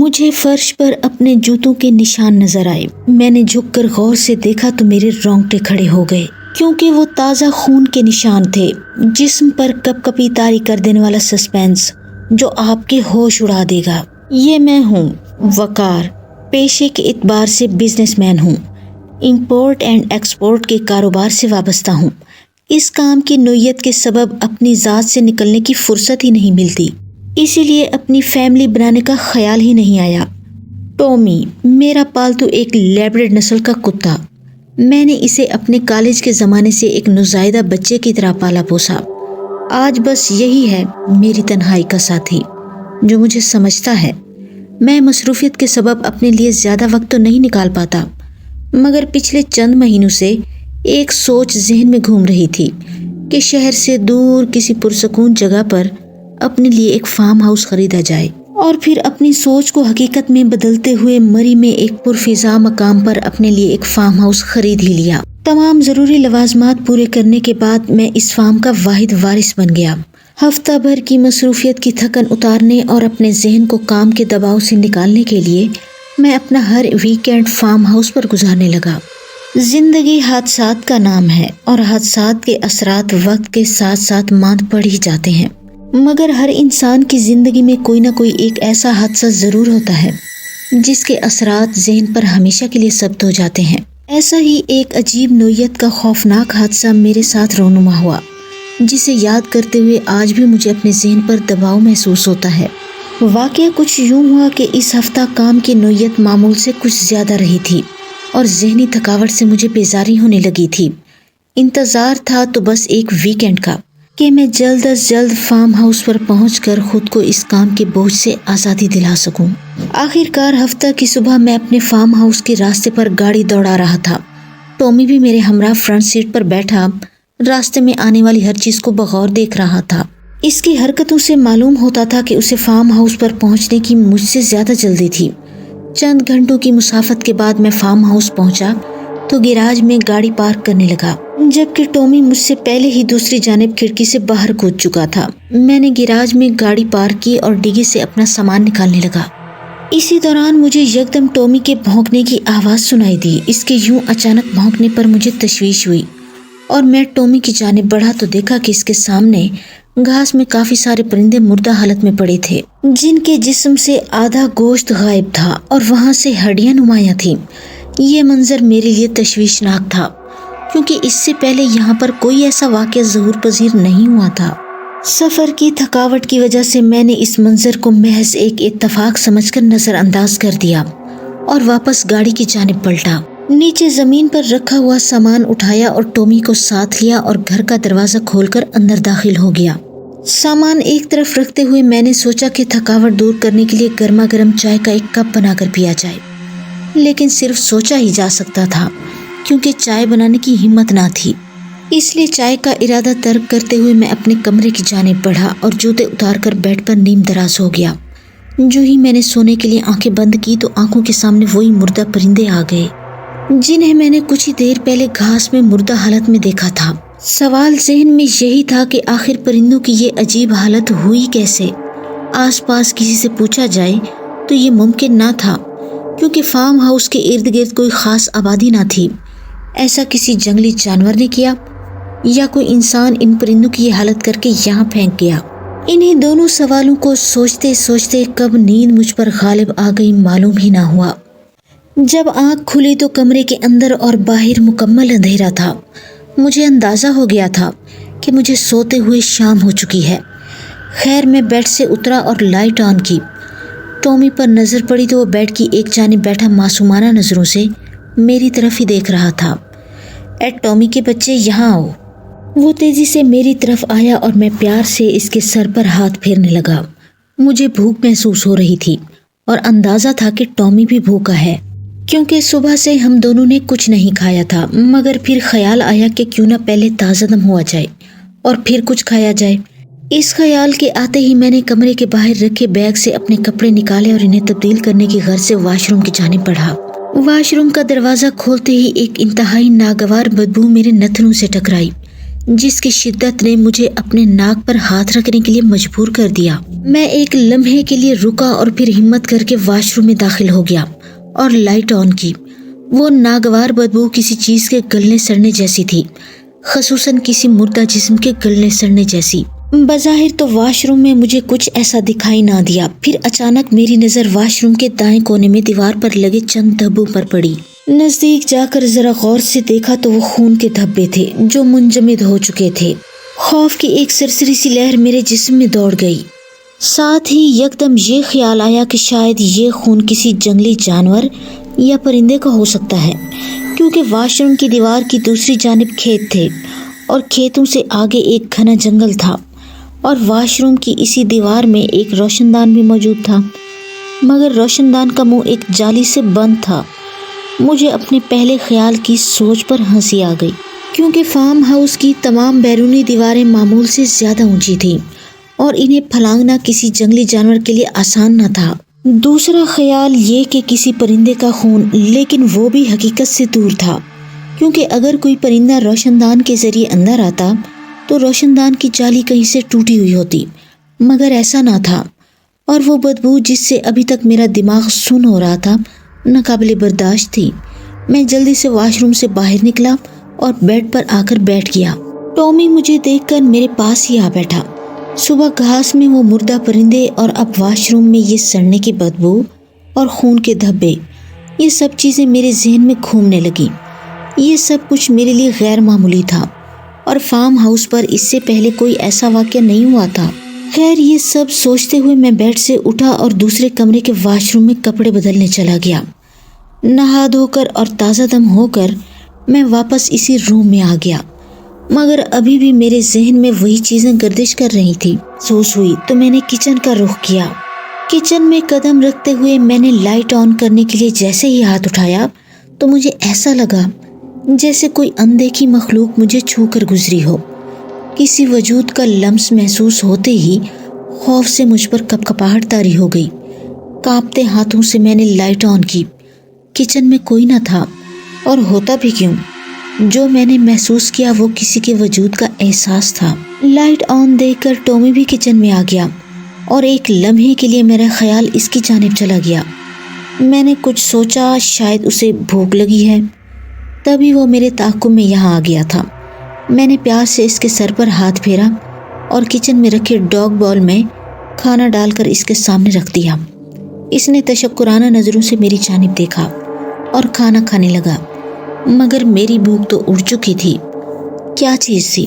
مجھے فرش پر اپنے جوتوں کے نشان نظر آئے۔ میں نے جھک کر غور سے دیکھا تو میرے رونگٹے کھڑے ہو گئے، کیونکہ وہ تازہ خون کے نشان تھے، جسم پر کپ کپی طاری کر دینے والا سسپینس جو آپ کے ہوش اڑا دے گا۔ یہ میں ہوں، وقار، پیشے کے اعتبار سے بزنس مین ہوں، امپورٹ اینڈ ایکسپورٹ کے کاروبار سے وابستہ ہوں۔ اس کام کی نوعیت کے سبب اپنی ذات سے نکلنے کی فرصت ہی نہیں ملتی، اسی لیے اپنی فیملی بنانے کا خیال ہی نہیں آیا۔ ٹومی میرا پالتو ایک لیبریڈ نسل کا کتا۔ میں نے اسے اپنے کالج کے زمانے سے ایک نوزائیدہ بچے کی طرح پالا پوسا۔ آج بس یہی ہے میری تنہائی کا ساتھی جو مجھے سمجھتا ہے۔ میں مصروفیت کے سبب اپنے لیے زیادہ وقت تو نہیں نکال پاتا، مگر پچھلے چند مہینوں سے ایک سوچ ذہن میں گھوم رہی تھی کہ شہر سے دور کسی پرسکون جگہ پر اپنے لیے ایک فارم ہاؤس خریدا جائے، اور پھر اپنی سوچ کو حقیقت میں بدلتے ہوئے مری میں ایک پرفضا مقام پر اپنے لیے ایک فارم ہاؤس خرید ہی لیا۔ تمام ضروری لوازمات پورے کرنے کے بعد میں اس فارم کا واحد وارث بن گیا۔ ہفتہ بھر کی مصروفیت کی تھکن اتارنے اور اپنے ذہن کو کام کے دباؤ سے نکالنے کے لیے میں اپنا ہر ویکینڈ فارم ہاؤس پر گزارنے لگا۔ زندگی حادثات کا نام ہے، اور حادثات کے اثرات وقت کے ساتھ ساتھ ماند پڑ ہی جاتے ہیں، مگر ہر انسان کی زندگی میں کوئی نہ کوئی ایک ایسا حادثہ ضرور ہوتا ہے جس کے اثرات ذہن پر ہمیشہ کے لیے ثبت ہو جاتے ہیں۔ ایسا ہی ایک عجیب نوعیت کا خوفناک حادثہ میرے ساتھ رونما ہوا، جسے یاد کرتے ہوئے آج بھی مجھے اپنے ذہن پر دباؤ محسوس ہوتا ہے۔ واقعہ کچھ یوں ہوا کہ اس ہفتہ کام کی نوعیت معمول سے کچھ زیادہ رہی تھی، اور ذہنی تھکاوٹ سے مجھے بیزاری ہونے لگی تھی۔ انتظار تھا تو بس ایک ویکینڈ کا کہ میں جلد از جلد فارم ہاؤس پر پہنچ کر خود کو اس کام کے بوجھ سے آزادی دلا سکوں۔ آخر کار ہفتہ کی صبح میں اپنے فارم ہاؤس کے راستے پر گاڑی دوڑا رہا تھا۔ ٹومی بھی میرے ہمراہ فرنٹ سیٹ پر بیٹھا راستے میں آنے والی ہر چیز کو بغور دیکھ رہا تھا۔ اس کی حرکتوں سے معلوم ہوتا تھا کہ اسے فارم ہاؤس پر پہنچنے کی مجھ سے زیادہ جلدی تھی۔ چند گھنٹوں کی مسافت کے بعد میں فارم ہاؤس پہنچا تو گیراج میں گاڑی پارک کرنے لگا، جبکہ ٹومی مجھ سے پہلے ہی دوسری جانب کھڑکی سے باہر کود چکا تھا۔ میں نے گیراج میں گاڑی پارک کی اور ڈگی سے اپنا سامان نکالنے لگا۔ اسی دوران مجھے یکدم ٹومی کے بھونکنے کی آواز سنائی دی۔ اس کے یوں اچانک بھونکنے پر مجھے تشویش ہوئی، اور میں ٹومی کی جانب بڑھا تو دیکھا کہ اس کے سامنے گھاس میں کافی سارے پرندے مردہ حالت میں پڑے تھے، جن کے جسم سے آدھا گوشت غائب تھا اور وہاں سے ہڈیاں نمایاں تھیں۔ یہ منظر میرے لیے تشویشناک تھا، کیونکہ اس سے پہلے یہاں پر کوئی ایسا واقعہ ظہور پذیر نہیں ہوا تھا۔ سفر کی تھکاوٹ کی وجہ سے میں نے اس منظر کو محض ایک اتفاق سمجھ کر نظر انداز کر دیا اور واپس گاڑی کی جانب پلٹا۔ نیچے زمین پر رکھا ہوا سامان اٹھایا اور ٹومی کو ساتھ لیا اور گھر کا دروازہ کھول کر اندر داخل ہو گیا۔ سامان ایک طرف رکھتے ہوئے میں نے سوچا کہ تھکاوٹ دور کرنے کے لیے گرما گرم چائے کا ایک کپ بنا کر پیا جائے، لیکن صرف سوچا ہی جا سکتا تھا، کیونکہ چائے بنانے کی ہمت نہ تھی۔ اس لیے چائے کا ارادہ ترک کرتے ہوئے میں اپنے کمرے کی جانب بڑھا اور جوتے اتار کر بیڈ پر نیم دراز ہو گیا۔ جو ہی میں نے سونے کے لیے آنکھیں بند کی تو آنکھوں کے سامنے وہی مردہ پرندے آ گئے جنہیں میں نے کچھ ہی دیر پہلے گھاس میں مردہ حالت میں دیکھا تھا۔ سوال ذہن میں یہی تھا کہ آخر پرندوں کی یہ عجیب حالت ہوئی کیسے؟ آس پاس کسی سے پوچھا جائے تو یہ ممکن نہ تھا، کیونکہ فارم ہاؤس کے ارد گرد کوئی خاص آبادی نہ تھی۔ ایسا کسی جنگلی جانور نے کیا یا کوئی انسان ان پرندوں کی یہ حالت کر کے یہاں پھینک گیا؟ انہیں دونوں سوالوں کو سوچتے سوچتے کب نیند مجھ پر غالب آ گئی معلوم ہی نہ ہوا۔ جب آنکھ کھلی تو کمرے کے اندر اور باہر مکمل اندھیرا تھا۔ مجھے اندازہ ہو گیا تھا کہ مجھے سوتے ہوئے شام ہو چکی ہے۔ خیر میں بیڈ سے اترا اور لائٹ آن کی۔ ٹومی پر نظر پڑی تو وہ بیڈ کی ایک جانب بیٹھا معصومانہ نظروں سے میری طرف ہی دیکھ رہا تھا۔ اے ٹومی کے بچے، یہاں آؤ۔ وہ تیزی سے میری طرف آیا اور میں پیار سے اس کے سر پر ہاتھ پھیرنے لگا۔ مجھے بھوک محسوس ہو رہی تھی اور اندازہ تھا کہ ٹومی بھی بھوکا ہے، کیونکہ صبح سے ہم دونوں نے کچھ نہیں کھایا تھا، مگر پھر خیال آیا کہ کیوں نہ پہلے تازہ دم ہوا جائے اور پھر کچھ کھایا جائے۔ اس خیال کے آتے ہی میں نے کمرے کے باہر رکھے بیگ سے اپنے کپڑے نکالے اور انہیں تبدیل کرنے کی غرض سے واش روم کی جانب بڑھا۔ واش روم کا دروازہ کھولتے ہی ایک انتہائی ناگوار بدبو میرے نتنوں سے ٹکرائی۔ جس کی شدت نے مجھے اپنے ناک پر ہاتھ رکھنے کے لیے مجبور کر دیا۔ میں ایک لمحے کے لیے رکا اور پھر ہمت کر کے واش روم میں داخل ہو گیا اور لائٹ آن کی۔ وہ ناگوار بدبو کسی چیز کے گلنے سڑنے جیسی تھی، خصوصاً کسی مردہ جسم کے گلنے سڑنے جیسی۔ بظاہر تو واش روم میں مجھے کچھ ایسا دکھائی نہ دیا، پھر اچانک میری نظر واش روم کے دائیں کونے میں دیوار پر لگے چند دھبوں پر پڑی۔ نزدیک جا کر ذرا غور سے دیکھا تو وہ خون کے دھبے تھے جو منجمد ہو چکے تھے۔ خوف کی ایک سرسری سی لہر میرے جسم میں دوڑ گئی، ساتھ ہی یکدم یہ خیال آیا کہ شاید یہ خون کسی جنگلی جانور یا پرندے کا ہو سکتا ہے، کیونکہ واش روم کی دیوار کی دوسری جانب کھیت تھے اور کھیتوں سے آگے ایک گھنا جنگل تھا، اور واش روم کی اسی دیوار میں ایک روشن دان بھی موجود تھا، مگر روشن دان کا منہ ایک جالی سے بند تھا۔ مجھے اپنے پہلے خیال کی سوچ پر ہنسی آ گئی، کیونکہ فارم ہاؤس کی تمام بیرونی دیواریں معمول سے زیادہ اونچی تھیں اور انہیں پھلانگنا کسی جنگلی جانور کے لیے آسان نہ تھا۔ دوسرا خیال یہ کہ کسی پرندے کا خون، لیکن وہ بھی حقیقت سے دور تھا، کیونکہ اگر کوئی پرندہ روشن دان کے ذریعے اندر آتا تو روشن دان کی جالی کہیں سے ٹوٹی ہوئی ہوتی، مگر ایسا نہ تھا، اور وہ بدبو جس سے ابھی تک میرا دماغ سن ہو رہا تھا ناقابل برداشت تھی۔ میں جلدی سے واش روم سے باہر نکلا اور بیڈ پر آ کر بیٹھ گیا۔ ٹامی مجھے دیکھ کر میرے پاس ہی آ بیٹھا۔ صبح گھاس میں وہ مردہ پرندے اور اب واش روم میں یہ سڑنے کی بدبو اور خون کے دھبے، یہ سب چیزیں میرے ذہن میں گھومنے لگیں۔ یہ سب کچھ میرے لیے غیر معمولی تھا، اور فارم ہاؤس پر اس سے پہلے کوئی ایسا واقعہ نہیں ہوا تھا۔ خیر، یہ سب سوچتے ہوئے میں بیڈ سے اٹھا اور دوسرے کمرے کے واش روم میں کپڑے بدلنے چلا گیا۔ نہا دھو کر اور تازہ دم ہو کر میں واپس اسی روم میں آ گیا، مگر ابھی بھی میرے ذہن میں وہی چیزیں گردش کر رہی تھی۔ محسوس ہوئی تو میں نے کچن کا رخ کیا۔ کچن میں قدم رکھتے ہوئے میں نے لائٹ آن کرنے کے لیے جیسے ہی ہاتھ اٹھایا تو مجھے ایسا لگا جیسے کوئی اندیکھی مخلوق مجھے چھو کر گزری ہو۔ کسی وجود کا لمس محسوس ہوتے ہی خوف سے مجھ پر کپکپاہٹ طاری ہو گئی۔ کانپتے ہاتھوں سے میں نے لائٹ آن کی۔ کچن میں کوئی نہ تھا، اور ہوتا بھی کیوں؟ جو میں نے محسوس کیا وہ کسی کے وجود کا احساس تھا۔ لائٹ آن دیکھ کر ٹامی بھی کچن میں آ گیا، اور ایک لمحے کے لیے میرا خیال اس کی جانب چلا گیا۔ میں نے کچھ سوچا، شاید اسے بھوک لگی ہے، تبھی وہ میرے تعاقب میں یہاں آ گیا تھا۔ میں نے پیار سے اس کے سر پر ہاتھ پھیرا اور کچن میں رکھے ڈاگ باؤل میں کھانا ڈال کر اس کے سامنے رکھ دیا۔ اس نے تشکرانہ نظروں سے میری جانب دیکھا اور کھانا کھانے لگا، مگر میری بھوک تو اڑ چکی تھی۔ کیا چیز تھی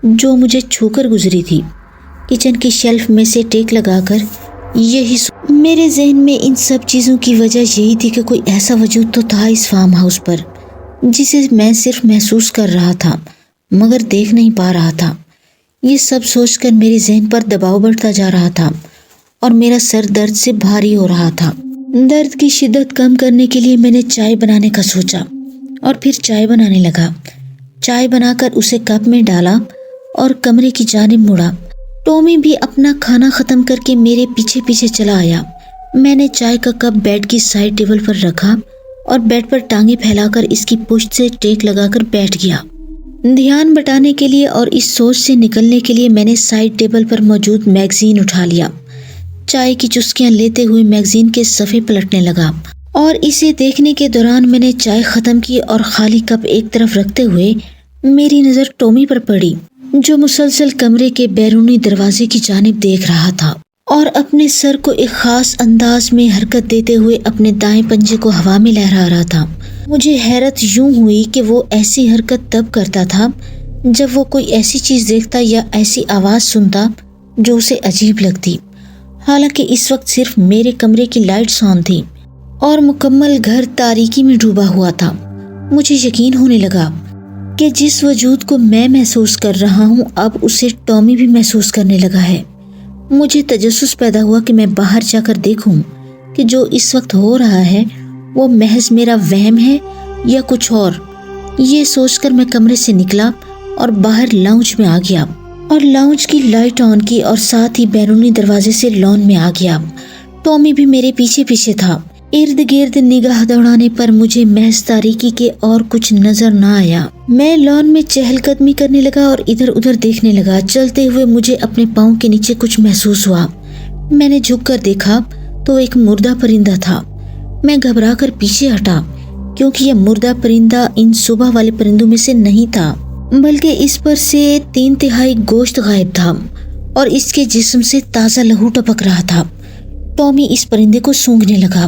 جو مجھے چھو کر گزری تھی؟ کچن کی شیلف میں سے ٹیک لگا کر یہی میرے ذہن میں ان سب چیزوں کی وجہ یہی تھی کہ کوئی ایسا وجود تو تھا اس فارم ہاؤس پر جسے میں صرف محسوس کر رہا تھا مگر دیکھ نہیں پا رہا تھا۔ یہ سب سوچ کر میرے ذہن پر دباؤ بڑھتا جا رہا تھا اور میرا سر درد سے بھاری ہو رہا تھا۔ درد کی شدت کم کرنے کے لیے میں نے چائے بنانے کا سوچا اور پھر چائے بنانے لگا۔ چائے بنا کر اسے کپ میں ڈالا اور کمرے کی جانب مڑا۔ ٹامی بھی اپنا کھانا ختم کر کے میرے پیچھے پیچھے چلا آیا۔ میں نے چائے کا کپ بیڈ کی سائڈ ٹیبل پر رکھا اور بیڈ پر ٹانگیں پھیلا کر اس کی پشت سے ٹیک لگا کر بیٹھ گیا۔ دھیان بٹانے کے لیے اور اس سوچ سے نکلنے کے لیے میں نے سائڈ ٹیبل پر موجود میگزین اٹھا لیا۔ چائے کی چسکیاں لیتے ہوئے میگزین کے صفحے پلٹنے لگا، اور اسے دیکھنے کے دوران میں نے چائے ختم کی اور خالی کپ ایک طرف رکھتے ہوئے میری نظر ٹامی پر پڑی، جو مسلسل کمرے کے بیرونی دروازے کی جانب دیکھ رہا تھا اور اپنے سر کو ایک خاص انداز میں حرکت دیتے ہوئے اپنے دائیں پنجے کو ہوا میں لہرا رہا تھا۔ مجھے حیرت یوں ہوئی کہ وہ ایسی حرکت تب کرتا تھا جب وہ کوئی ایسی چیز دیکھتا یا ایسی آواز سنتا جو اسے عجیب لگتی۔ حالانکہ اس وقت صرف میرے کمرے کی لائٹس آن تھی اور مکمل گھر تاریکی میں ڈوبا ہوا تھا۔ مجھے یقین ہونے لگا کہ جس وجود کو میں محسوس کر رہا ہوں اب اسے ٹامی بھی محسوس کرنے لگا ہے۔ مجھے تجسس پیدا ہوا کہ میں باہر جا کر دیکھوں کہ جو اس وقت ہو رہا ہے وہ محض میرا وہم ہے یا کچھ اور۔ یہ سوچ کر میں کمرے سے نکلا اور باہر لاؤنج میں آ گیا اور لاؤنج کی لائٹ آن کی اور ساتھ ہی بیرونی دروازے سے لان میں آ گیا۔ ٹامی بھی میرے پیچھے پیچھے تھا۔ ارد گرد نگاہ دوڑانے پر مجھے محض تاریکی کے اور کچھ نظر نہ آیا۔ میں لان میں چہل قدمی کرنے لگا اور ادھر ادھر دیکھنے لگا۔ چلتے ہوئے مجھے اپنے پاؤں کے نیچے کچھ محسوس ہوا۔ میں نے جھک کر دیکھا تو ایک مردہ پرندہ تھا۔ میں گھبرا کر پیچھے ہٹا کیونکہ یہ مردہ پرندہ ان صبح والے پرندوں میں سے نہیں تھا، بلکہ اس پر سے 3/4 گوشت غائب تھا اور اس کے جسم سے تازہ لہو ٹپک رہا تھا۔ ٹامی اس پرندے کو سونگھنے لگا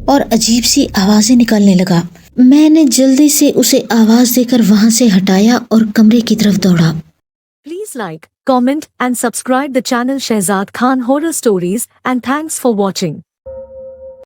اور عجیب سی آوازیں نکالنے لگا۔ میں نے جلدی سے اسے آواز دے کر وہاں سے ہٹایا اور کمرے کی طرف دوڑا۔ Please like, comment and subscribe the channel Shehzad Khan Horror Stories and thanks for watching.